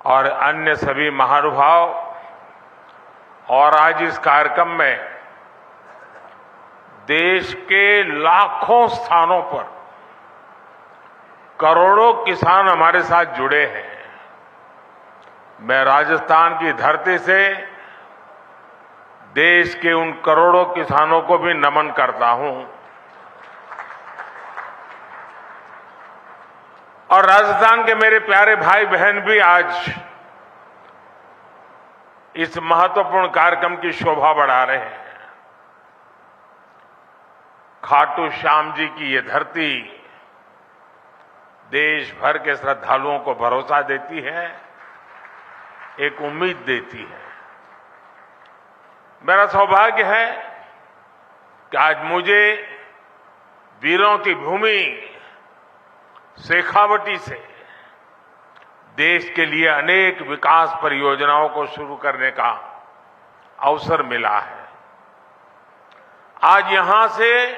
और अन्य सभी महानुभाव और आज इस कार्यक्रम में देश के लाखों स्थानों पर करोड़ों किसान हमारे साथ जुड़े हैं। मैं राजस्थान की धरती से देश के उन करोड़ों किसानों को भी नमन करता हूं और राजस्थान के मेरे प्यारे भाई बहन भी आज इस महत्वपूर्ण कार्यक्रम की शोभा बढ़ा रहे हैं। खाटू श्याम जी की ये धरती देश भर के श्रद्धालुओं को भरोसा देती है, एक उम्मीद देती है। मेरा सौभाग्य है कि आज मुझे वीरों की भूमि शेखावटी से देश के लिए अनेक विकास परियोजनाओं को शुरू करने का अवसर मिला है। आज यहां से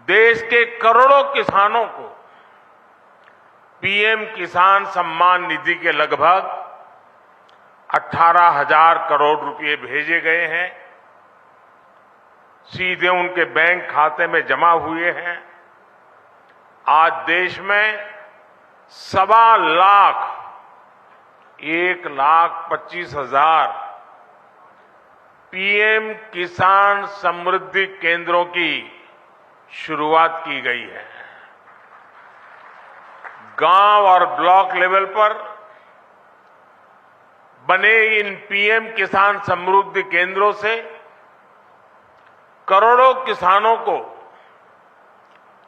देश के करोड़ों किसानों को पीएम किसान सम्मान निधि के लगभग 18,000 करोड़ रुपए भेजे गए हैं, सीधे उनके बैंक खाते में जमा हुए हैं। आज देश में 1,25,000 1,25,000 पीएम किसान समृद्धि केंद्रों की शुरुआत की गई है। गांव और ब्लॉक लेवल पर बने इन पीएम किसान समृद्धि केंद्रों से करोड़ों किसानों को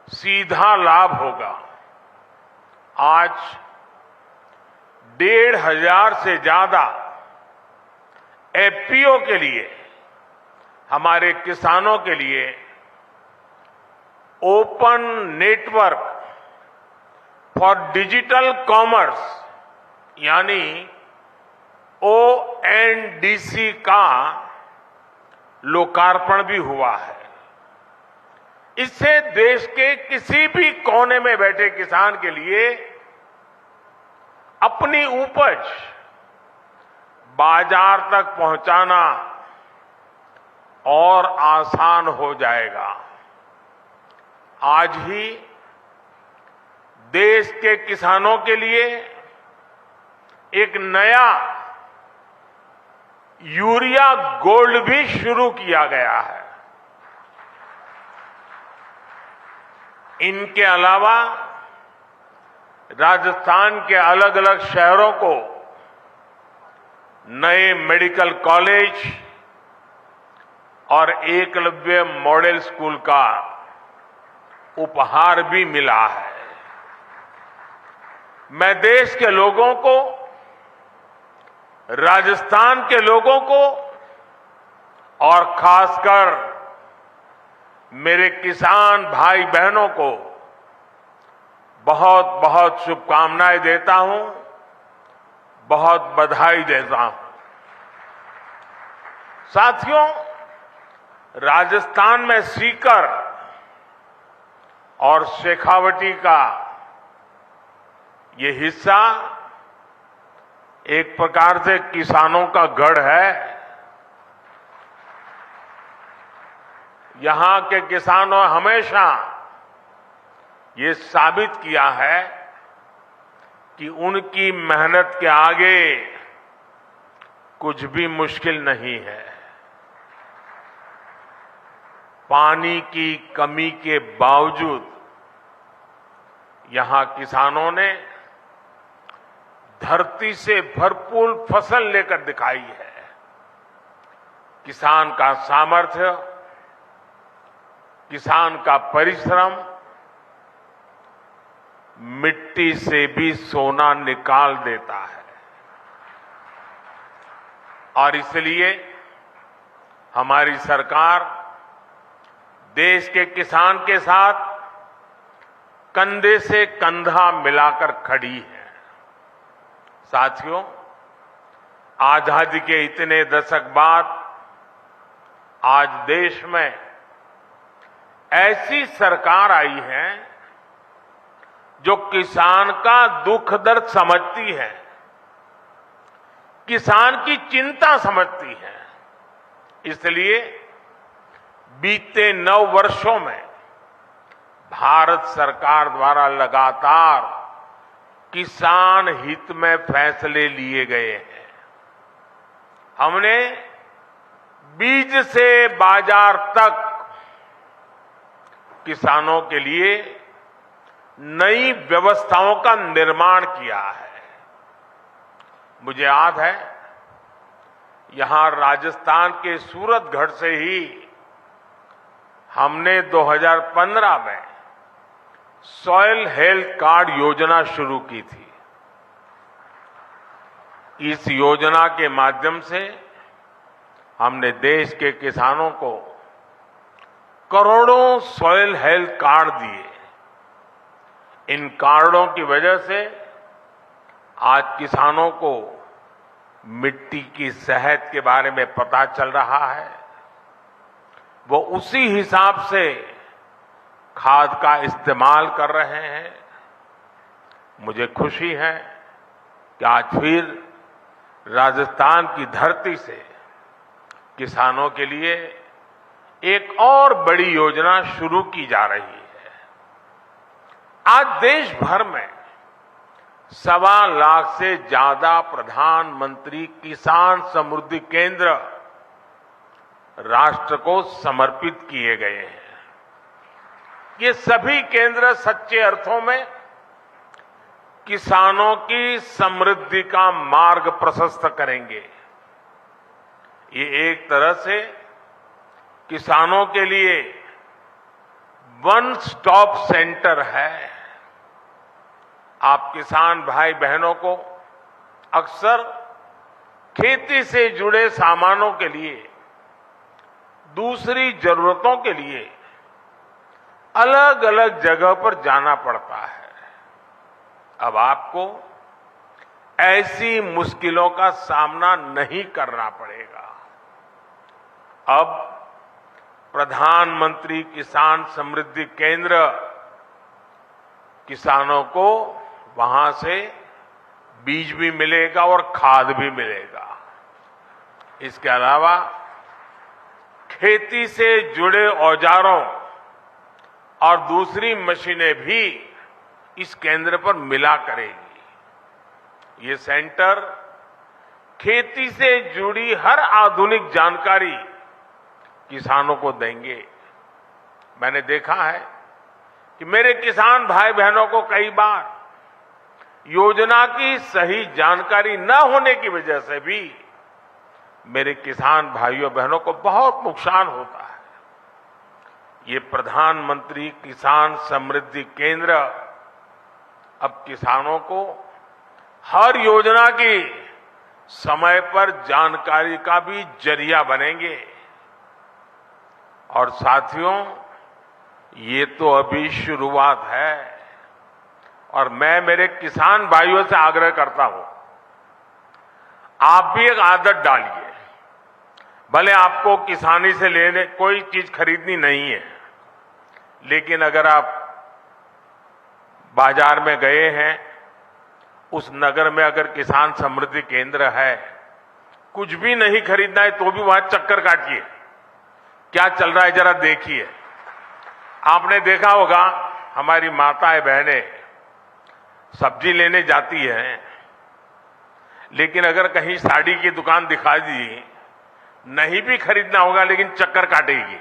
सीधा लाभ होगा। आज 1,500 से ज्यादा एफपीओ के लिए, हमारे किसानों के लिए open network for digital commerce यानी ONDC का लोकार्पण भी हुआ है। इससे देश के किसी भी कोने में बैठे किसान के लिए अपनी उपज बाजार तक पहुंचाना और आसान हो जाएगा। आज ही देश के किसानों के लिए एक नया यूरिया गोल्ड भी शुरू किया गया है। इनके अलावा राजस्थान के अलग अलग शहरों को नए मेडिकल कॉलेज और एकलव्य मॉडल स्कूल का उपहार भी मिला है। मैं देश के लोगों को, राजस्थान के लोगों को और खासकर मेरे किसान भाई बहनों को बहुत बहुत शुभकामनाएं देता हूं, बहुत बधाई देता हूं। साथियों, राजस्थान में सीकर और शेखावटी का ये हिस्सा एक प्रकार से किसानों का गढ़ है। यहां के किसानों हमेशा ये साबित किया है कि उनकी मेहनत के आगे कुछ भी मुश्किल नहीं है। पानी की कमी के बावजूद यहां किसानों ने धरती से भरपूर फसल लेकर दिखाई है। किसान का सामर्थ्य, किसान का परिश्रम मिट्टी से भी सोना निकाल देता है और इसलिए हमारी सरकार देश के किसान के साथ कंधे से कंधा मिलाकर खड़ी है। साथियों, आजादी के इतने दशक बाद आज देश में ऐसी सरकार आई है जो किसान का दुख दर्द समझती है किसान की चिंता समझती है। इसलिए बीते 9 वर्षों में भारत सरकार द्वारा लगातार किसान हित में फैसले लिए गए हैं। हमने बीज से बाजार तक किसानों के लिए नई व्यवस्थाओं का निर्माण किया है। मुझे याद है, यहां राजस्थान के सूरतगढ़ से ही हमने 2015 में सॉइल हेल्थ कार्ड योजना शुरू की थी। इस योजना के माध्यम से हमने देश के किसानों को करोड़ों सॉइल हेल्थ कार्ड दिए। इन कार्डों की वजह से आज किसानों को मिट्टी की सेहत के बारे में पता चल रहा है। वो उसी हिसाब से खाद का इस्तेमाल कर रहे हैं। मुझे खुशी है कि आज फिर राजस्थान की धरती से किसानों के लिए एक और बड़ी योजना शुरू की जा रही है। आज देश भर में 1.25 लाख से ज्यादा प्रधानमंत्री किसान समृद्धि केंद्र राष्ट्र को समर्पित किए गए हैं। ये सभी केंद्र सच्चे अर्थों में किसानों की समृद्धि का मार्ग प्रशस्त करेंगे। ये एक तरह से किसानों के लिए वन स्टॉप सेंटर है। आप किसान भाई बहनों को अक्सर खेती से जुड़े सामानों के लिए, दूसरी जरूरतों के लिए अलग अलग जगह पर जाना पड़ता है। अब आपको ऐसी मुश्किलों का सामना नहीं करना पड़ेगा। अब प्रधानमंत्री किसान समृद्धि केंद्र किसानों को वहां से बीज भी मिलेगा और खाद भी मिलेगा। इसके अलावा खेती से जुड़े औजारों और दूसरी मशीनें भी इस केंद्र पर मिला करेगी। ये सेंटर खेती से जुड़ी हर आधुनिक जानकारी किसानों को देंगे। मैंने देखा है कि मेरे किसान भाई बहनों को कई बार योजना की सही जानकारी न होने की वजह से भी मेरे किसान भाइयों बहनों को बहुत नुकसान होता है। ये प्रधानमंत्री किसान समृद्धि केंद्र अब किसानों को हर योजना की समय पर जानकारी का भी जरिया बनेंगे। और साथियों, ये तो अभी शुरुआत है और मैं मेरे किसान भाइयों से आग्रह करता हूं, आप भी एक आदत डालिए। भले आपको किसानी से लेने कोई चीज खरीदनी नहीं है, लेकिन अगर आप बाजार में गए हैं, उस नगर में अगर किसान समृद्धि केंद्र है, कुछ भी नहीं खरीदना है तो भी वहां चक्कर काटिए, क्या चल रहा है जरा देखिए। आपने देखा होगा हमारी माताएं बहनें सब्जी लेने जाती हैं, लेकिन अगर कहीं साड़ी की दुकान दिखा दी, नहीं भी खरीदना होगा लेकिन चक्कर काटेगी,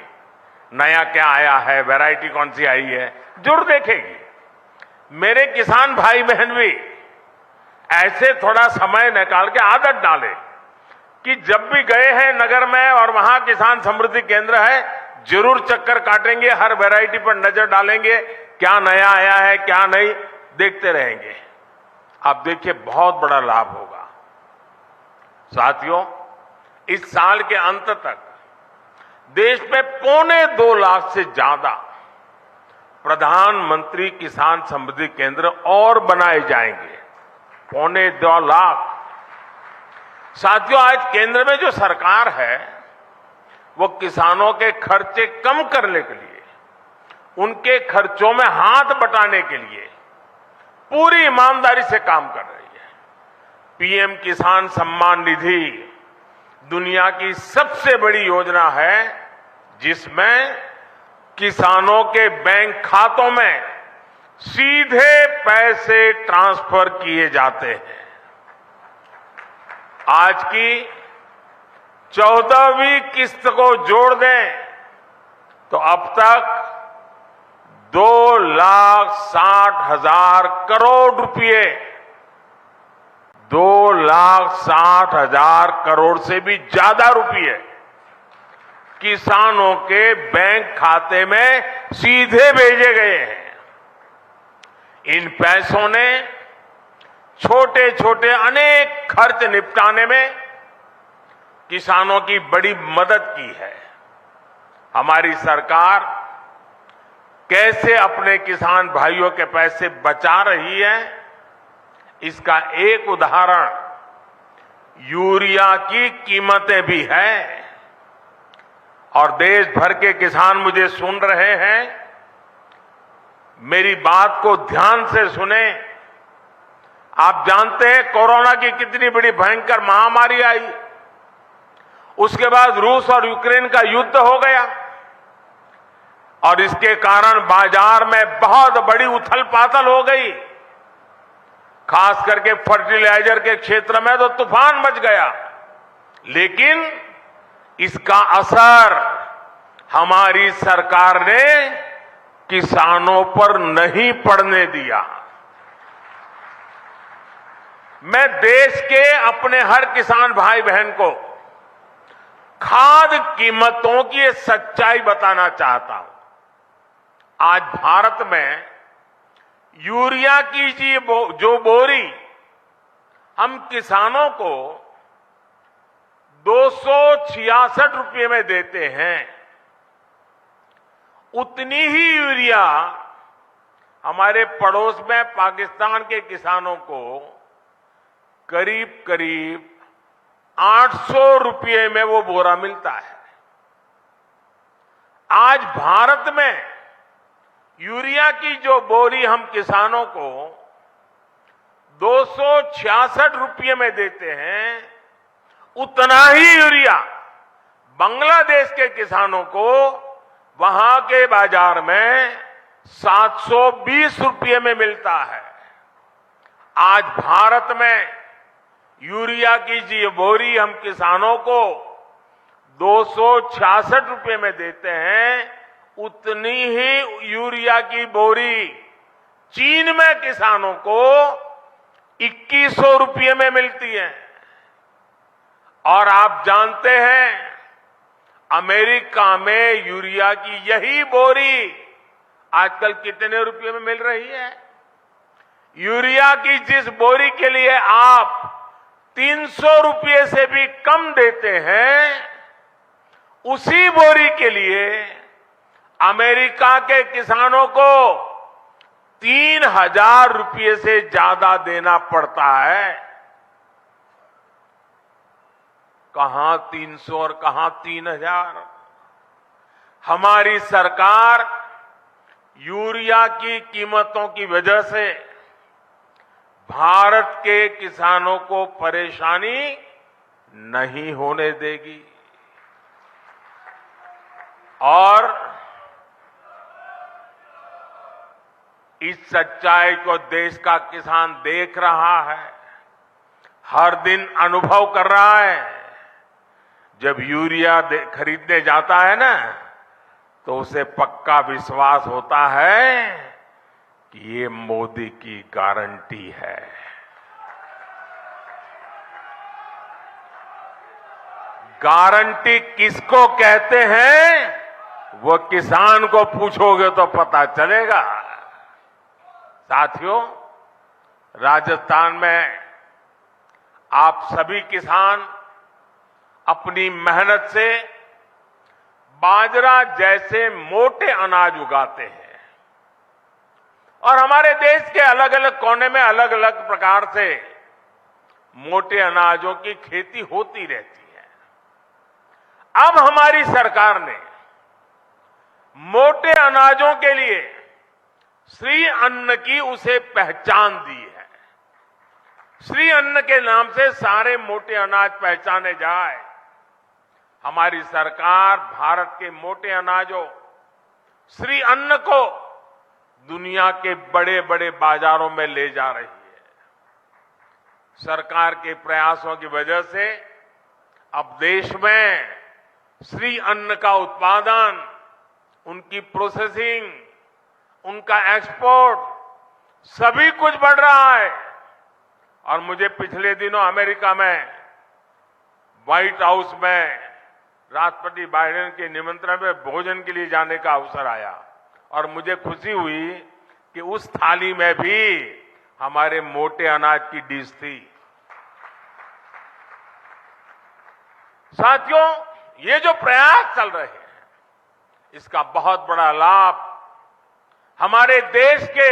नया क्या आया है, वैरायटी कौन सी आई है, जरूर देखेगी। मेरे किसान भाई बहन भी ऐसे थोड़ा समय निकाल के आदत डालें कि जब भी गए हैं नगर में और वहां किसान समृद्धि केंद्र है, जरूर चक्कर काटेंगे, हर वैरायटी पर नजर डालेंगे, क्या नया आया है क्या नहीं, देखते रहेंगे। आप देखिए बहुत बड़ा लाभ होगा। साथियों, इस साल के अंत तक देश में 2.25 लाख से ज्यादा प्रधानमंत्री किसान समृद्धि केंद्र और बनाए जाएंगे। 2.25 लाख। साथियों, आज केंद्र में जो सरकार है वो किसानों के खर्चे कम करने के लिए, उनके खर्चों में हाथ बटाने के लिए पूरी ईमानदारी से काम कर रही है। पीएम किसान सम्मान निधि दुनिया की सबसे बड़ी योजना है जिसमें किसानों के बैंक खातों में सीधे पैसे ट्रांसफर किए जाते हैं। आज की 14वीं किस्त को जोड़ दें तो अब तक 2,60,000 करोड़ रुपए 2,60,000 करोड़ से भी ज्यादा रुपए किसानों के बैंक खाते में सीधे भेजे गए हैं। इन पैसों ने छोटे छोटे अनेक खर्च निपटाने में किसानों की बड़ी मदद की है। हमारी सरकार कैसे अपने किसान भाइयों के पैसे बचा रही है, इसका एक उदाहरण यूरिया की कीमतें भी है। और देश भर के किसान मुझे सुन रहे हैं, मेरी बात को ध्यान से सुने। आप जानते हैं कोरोना की कितनी बड़ी भयंकर महामारी आई, उसके बाद रूस और यूक्रेन का युद्ध हो गया और इसके कारण बाजार में बहुत बड़ी उथल पाथल हो गई। खास करके फर्टिलाइजर के क्षेत्र में तो तूफान मच गया, लेकिन इसका असर हमारी सरकार ने किसानों पर नहीं पड़ने दिया। मैं देश के अपने हर किसान भाई बहन को खाद कीमतों की सच्चाई बताना चाहता हूं। आज भारत में यूरिया की जो बोरी हम किसानों को 266 रुपये में देते हैं, उतनी ही यूरिया हमारे पड़ोस में पाकिस्तान के किसानों को करीब करीब 800 रुपये में वो बोरा मिलता है। आज भारत में यूरिया की जो बोरी हम किसानों को 266 रुपये में देते हैं, उतना ही यूरिया बांग्लादेश के किसानों को वहां के बाजार में 720 रुपये में मिलता है। आज भारत में यूरिया की जो बोरी हम किसानों को 266 रुपये में देते हैं, उतनी ही यूरिया की बोरी चीन में किसानों को 2100 रुपये में मिलती है। और आप जानते हैं अमेरिका में यूरिया की यही बोरी आजकल कितने रुपये में मिल रही है? यूरिया की जिस बोरी के लिए आप 300 रुपये से भी कम देते हैं, उसी बोरी के लिए अमेरिका के किसानों को 3,000 रुपये से ज्यादा देना पड़ता है। कहां 300 और कहां 3,000? हमारी सरकार यूरिया की कीमतों की वजह से भारत के किसानों को परेशानी नहीं होने देगी। और इस सच्चाई को देश का किसान देख रहा है, हर दिन अनुभव कर रहा है। जब यूरिया खरीदने जाता है ना, तो उसे पक्का विश्वास होता है कि ये मोदी की गारंटी है। गारंटी किसको कहते हैं, वो किसान को पूछोगे तो पता चलेगा। साथियों, राजस्थान में आप सभी किसान अपनी मेहनत से बाजरा जैसे मोटे अनाज उगाते हैं और हमारे देश के अलग अलग कोने में अलग अलग प्रकार से मोटे अनाजों की खेती होती रहती है। अब हमारी सरकार ने मोटे अनाजों के लिए श्री अन्न की उसे पहचान दी है। श्री अन्न के नाम से सारे मोटे अनाज पहचाने जाए। हमारी सरकार भारत के मोटे अनाजों श्री अन्न को दुनिया के बड़े बड़े बाजारों में ले जा रही है। सरकार के प्रयासों की वजह से अब देश में श्री अन्न का उत्पादन, उनकी प्रोसेसिंग, उनका एक्सपोर्ट सभी कुछ बढ़ रहा है। और मुझे पिछले दिनों अमेरिका में व्हाइट हाउस में राष्ट्रपति बाइडेन के निमंत्रण में भोजन के लिए जाने का अवसर आया और मुझे खुशी हुई कि उस थाली में भी हमारे मोटे अनाज की डिश थी। साथियों, ये जो प्रयास चल रहे हैं, इसका बहुत बड़ा लाभ हमारे देश के,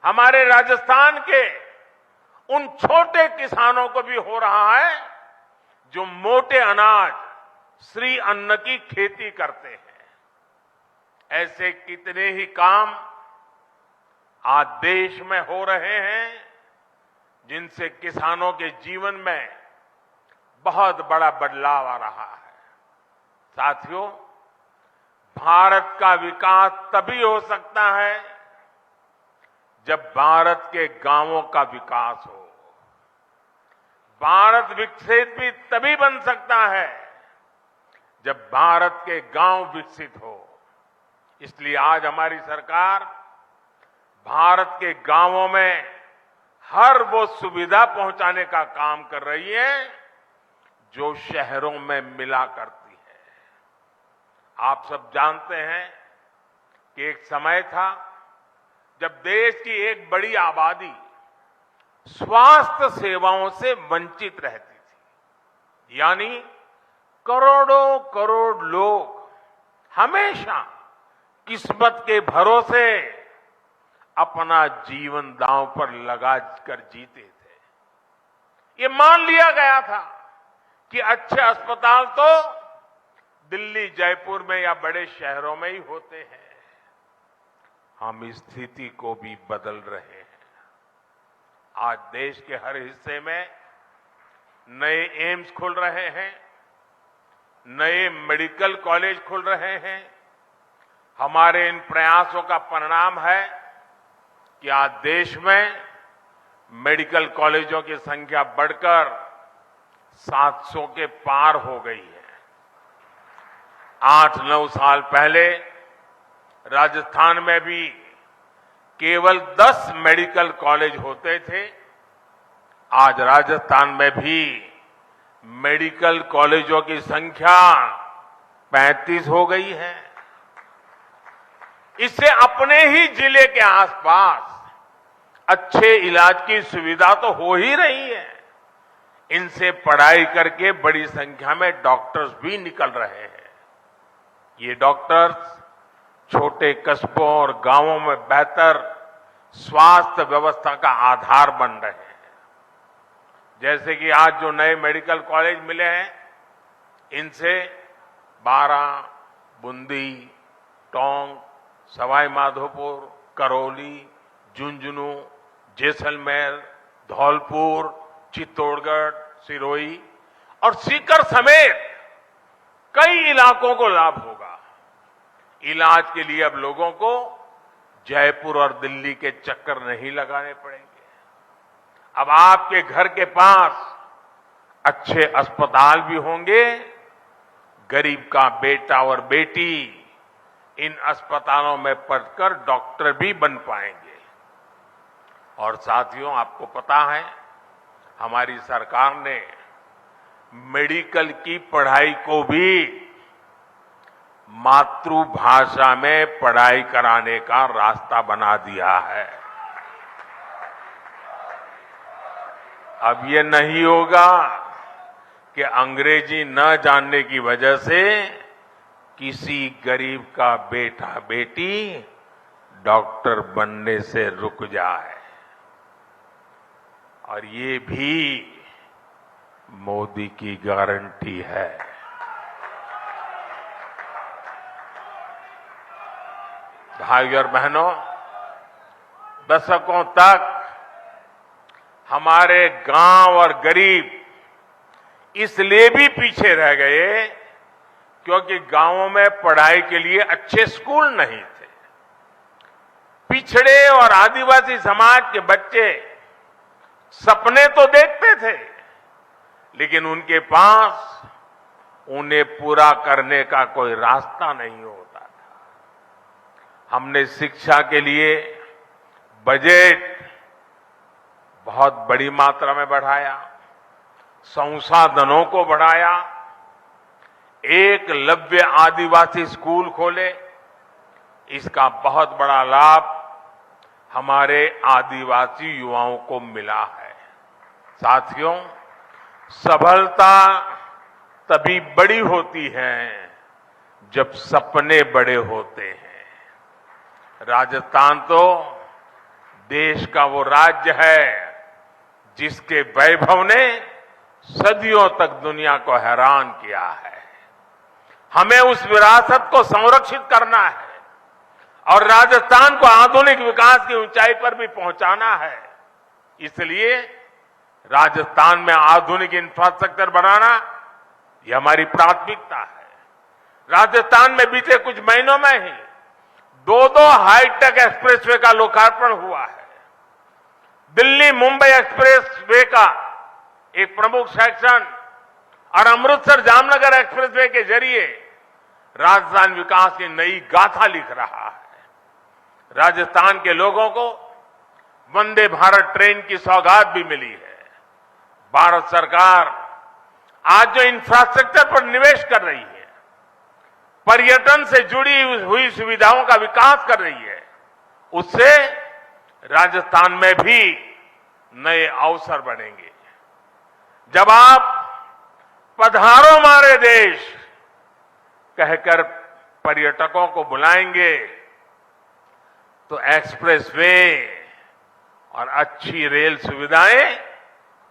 हमारे राजस्थान के उन छोटे किसानों को भी हो रहा है जो मोटे अनाज श्री अन्न की खेती करते हैं। ऐसे कितने ही काम आज देश में हो रहे हैं जिनसे किसानों के जीवन में बहुत बड़ा बदलाव आ रहा है। साथियों, भारत का विकास तभी हो सकता है जब भारत के गांवों का विकास हो। भारत विकसित भी तभी बन सकता है जब भारत के गांव विकसित हो। इसलिए आज हमारी सरकार भारत के गांवों में हर वो सुविधा पहुंचाने का काम कर रही है जो शहरों में मिला करती है। आप सब जानते हैं कि एक समय था जब देश की एक बड़ी आबादी स्वास्थ्य सेवाओं से वंचित रहती थी। यानी करोड़ों करोड़ लोग हमेशा किस्मत के भरोसे अपना जीवन दांव पर लगा कर जीते थे। ये मान लिया गया था कि अच्छे अस्पताल तो दिल्ली, जयपुर में या बड़े शहरों में ही होते हैं। हम इस स्थिति को भी बदल रहे हैं। आज देश के हर हिस्से में नए एम्स खुल रहे हैं, नए मेडिकल कॉलेज खुल रहे हैं। हमारे इन प्रयासों का परिणाम है कि आज देश में मेडिकल कॉलेजों की संख्या बढ़कर 700 के पार हो गई है। 8-9 साल पहले राजस्थान में भी केवल 10 मेडिकल कॉलेज होते थे। आज राजस्थान में भी मेडिकल कॉलेजों की संख्या 35 हो गई है। इससे अपने ही जिले के आसपास अच्छे इलाज की सुविधा तो हो ही रही है। इनसे पढ़ाई करके बड़ी संख्या में डॉक्टर्स भी निकल रहे हैं। ये डॉक्टर्स छोटे कस्बों और गांवों में बेहतर स्वास्थ्य व्यवस्था का आधार बन रहे हैं। जैसे कि आज जो नए मेडिकल कॉलेज मिले हैं, इनसे बारां, बूंदी, टोंक, सवाई माधोपुर, करौली, झुंझुनू, जैसलमेर, धौलपुर, चित्तौड़गढ़, सिरोही और सीकर समेत कई इलाकों को लाभ होगा। इलाज के लिए अब लोगों को जयपुर और दिल्ली के चक्कर नहीं लगाने पड़ेंगे। अब आपके घर के पास अच्छे अस्पताल भी होंगे। गरीब का बेटा और बेटी इन अस्पतालों में पढ़कर डॉक्टर भी बन पाएंगे। और साथियों, आपको पता है हमारी सरकार ने मेडिकल की पढ़ाई को भी मातृभाषा में पढ़ाई कराने का रास्ता बना दिया है। अब ये नहीं होगा कि अंग्रेजी न जानने की वजह से किसी गरीब का बेटा बेटी डॉक्टर बनने से रुक जाए। और ये भी मोदी की गारंटी है। भाइयों और बहनों, दशकों तक हमारे गांव और गरीब इसलिए भी पीछे रह गए क्योंकि गांवों में पढ़ाई के लिए अच्छे स्कूल नहीं थे। पिछड़े और आदिवासी समाज के बच्चे सपने तो देखते थे, लेकिन उनके पास उन्हें पूरा करने का कोई रास्ता नहीं होता था। हमने शिक्षा के लिए बजट बहुत बड़ी मात्रा में बढ़ाया, संसाधनों को बढ़ाया, एकलव्य आदिवासी स्कूल खोले। इसका बहुत बड़ा लाभ हमारे आदिवासी युवाओं को मिला है। साथियों, सफलता तभी बड़ी होती है जब सपने बड़े होते हैं। राजस्थान तो देश का वो राज्य है जिसके वैभव ने सदियों तक दुनिया को हैरान किया है। हमें उस विरासत को संरक्षित करना है और राजस्थान को आधुनिक विकास की ऊंचाई पर भी पहुंचाना है। इसलिए राजस्थान में आधुनिक इंफ्रास्ट्रक्चर बनाना यह हमारी प्राथमिकता है। राजस्थान में बीते कुछ महीनों में ही दो हाईटेक एक्सप्रेसवे का लोकार्पण हुआ है। दिल्ली मुंबई एक्सप्रेसवे का एक प्रमुख सेक्शन और अमृतसर जामनगर एक्सप्रेसवे के जरिए राजस्थान विकास की नई गाथा लिख रहा है। राजस्थान के लोगों को वंदे भारत ट्रेन की सौगात भी मिली है। भारत सरकार आज जो इंफ्रास्ट्रक्चर पर निवेश कर रही है, पर्यटन से जुड़ी हुई सुविधाओं का विकास कर रही है, उससे राजस्थान में भी नए अवसर बनेंगे। जब आप पधारो हमारे देश कहकर पर्यटकों को बुलाएंगे तो एक्सप्रेसवे और अच्छी रेल सुविधाएं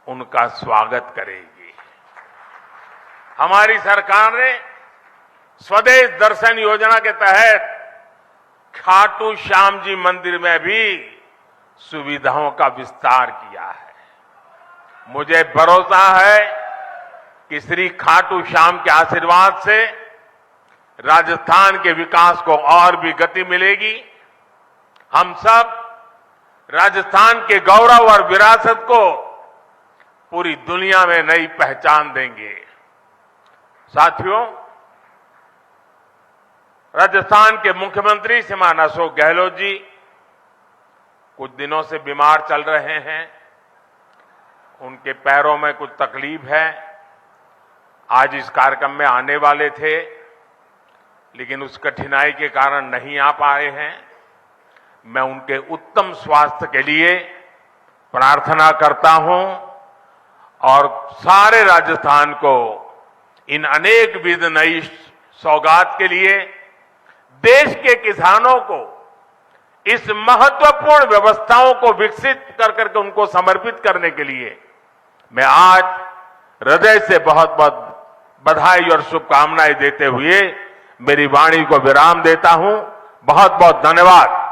उनका स्वागत करेगी। हमारी सरकार ने स्वदेश दर्शन योजना के तहत खाटू श्याम जी मंदिर में भी सुविधाओं का विस्तार किया है। मुझे भरोसा है कि श्री खाटू श्याम के आशीर्वाद से राजस्थान के विकास को और भी गति मिलेगी। हम सब राजस्थान के गौरव और विरासत को पूरी दुनिया में नई पहचान देंगे। साथियों, राजस्थान के मुख्यमंत्री श्रीमान अशोक गहलोत जी कुछ दिनों से बीमार चल रहे हैं। उनके पैरों में कुछ तकलीफ है। आज इस कार्यक्रम में आने वाले थे, लेकिन उस कठिनाई के कारण नहीं आ पाए हैं। मैं उनके उत्तम स्वास्थ्य के लिए प्रार्थना करता हूं और सारे राजस्थान को इन अनेक विध नई सौगात के लिए, देश के किसानों को इस महत्वपूर्ण व्यवस्थाओं को विकसित कर करके उनको समर्पित करने के लिए मैं आज हृदय से बहुत बहुत बधाई और शुभकामनाएं देते हुए मेरी वाणी को विराम देता हूं। बहुत बहुत धन्यवाद।